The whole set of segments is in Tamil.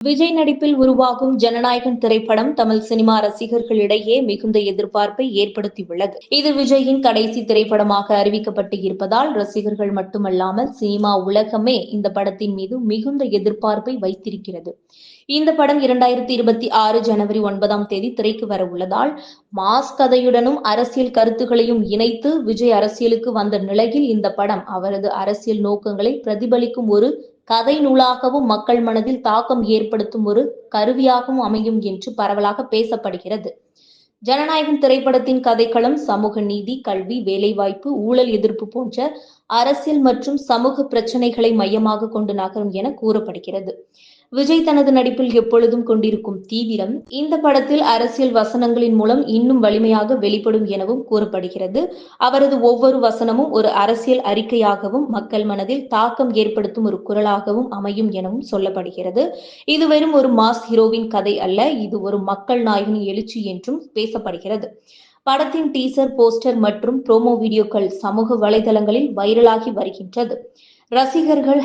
விஜய் நடிப்பில் உருவாகும் ஜனநாயகன் திரைப்படம் தமிழ் சினிமா ரசிகர்களிடையே மிகுந்த எதிர்பார்ப்பை ஏற்படுத்தியுள்ளது. இது விஜயின் கடைசி திரைப்படமாக அறிவிக்கப்பட்டு இருப்பதால் ரசிகர்கள் மட்டுமல்லாமல் சினிமா உலகமே இந்த படத்தின் மீது மிகுந்த எதிர்பார்ப்பை வைத்திருக்கிறது. இந்த படம் 2026 ஜனவரி 9 திரைக்கு வர உள்ளதால் மாஸ் கதையுடனும் அரசியல் கருத்துக்களையும் இணைத்து விஜய் அரசியலுக்கு வந்த நிலையில் இந்த படம் அவரது அரசியல் நோக்கங்களை பிரதிபலிக்கும் ஒரு கதை நூலாகவும் மக்கள் மனதில் தாக்கம் ஏற்படுத்தும் ஒரு கருவியாகவும் அமையும் என்று பரவலாக பேசப்படுகிறது. ஜனநாயகன் திரைப்படத்தின் கதைக்களம் சமூக நீதி, கல்வி, வேலைவாய்ப்பு, ஊழல் எதிர்ப்பு போன்ற அரசியல் மற்றும் சமூக பிரச்சினைகளை மையமாக கொண்டு நகரும் என கூறப்படுகிறது. விஜய் தனது நடிப்பில் எப்பொழுதும் கொண்டிருக்கும் தீவிரம் இந்த படத்தில் அரசியல் வசனங்களின் மூலம் இன்னும் வலிமையாக வெளிப்படும் எனவும் கூறப்படுகிறது. அவரது ஒவ்வொரு வசனமும் ஒரு அரசியல் அறிக்கையாகவும் மக்கள் மனதில் தாக்கம் ஏற்படுத்தும் ஒரு குரலாகவும் அமையும் எனவும் சொல்லப்படுகிறது. இது வெறும் ஒரு மாஸ் ஹீரோவின் கதை அல்ல, இது ஒரு மக்கள் நாயகனின் எழுச்சி என்றும் பேசப்படுகிறது. படத்தின் டீசர், போஸ்டர் மற்றும் ப்ரோமோ வீடியோக்கள் சமூக வலைதளங்களில் வைரலாகி வருகின்றது. ரசிகர்கள்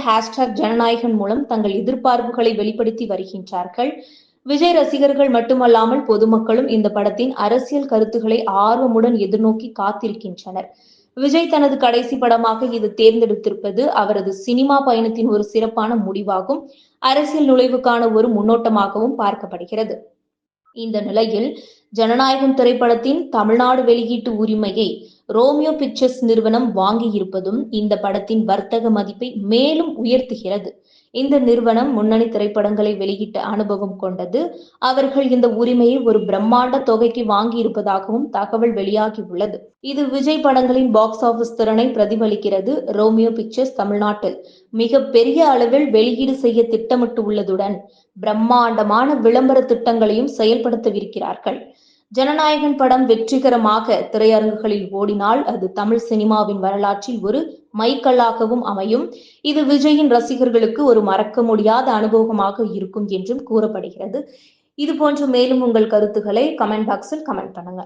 #ஜனநாயகன் மூலம் தங்கள் எதிர்பார்ப்புகளை வெளிப்படுத்தி வருகின்றார்கள். விஜய் ரசிகர்கள் மட்டுமல்லாமல் பொதுமக்களும் இந்த படத்தின் அரசியல் கருத்துக்களை ஆர்வமுடன் எதிர்நோக்கி காத்திருக்கின்றனர். விஜய் தனது கடைசி படமாக இது தேர்ந்தெடுத்திருப்பது அவரது சினிமா பயணத்தின் ஒரு சிறப்பான முடிவாகும். அரசியல் நுழைவுக்கான ஒரு முன்னோட்டமாகவும் பார்க்கப்படுகிறது. இந்த நிலையில் ஜனநாயகன் திரைப்படத்தின் தமிழ்நாடு வெளியீட்டு உரிமையை ரோமியோ பிக்சர்ஸ் நிறுவனம் வாங்கியிருப்பதும் இந்த படத்தின் வர்த்தக மதிப்பை மேலும் உயர்த்துகிறது. இந்த நிறுவனம் முன்னணி திரைப்படங்களை வெளியிட்ட அனுபவம் கொண்டது. அவர்கள் இந்த உரிமையை ஒரு பிரம்மாண்ட தொகைக்கு வாங்கியிருப்பதாகவும் தகவல் வெளியாகியுள்ளது. இது விஜய் படங்களின் பாக்ஸ் ஆபீஸ் திறனை பிரதிபலிக்கிறது. ரோமியோ பிக்சர்ஸ் தமிழ்நாட்டில் மிக பெரிய அளவில் வெளியீடு செய்ய திட்டமிட்டு உள்ளதுடன் பிரம்மாண்டமான விளம்பர திட்டங்களையும் செயல்படுத்தவிருக்கிறார்கள். ஜனநாயகன் படம் வெற்றிகரமாக திரையரங்குகளில் ஓடினால் அது தமிழ் சினிமாவின் வரலாற்றில் ஒரு மைல்கல்லாகவும் அமையும். இது விஜயின் ரசிகர்களுக்கு ஒரு மறக்க முடியாத அனுபவமாக இருக்கும் என்றும் கூறப்படுகிறது. இது போன்ற மேலும் உங்கள் கருத்துக்களை கமெண்ட் பாக்ஸில் கமெண்ட் பண்ணுங்க.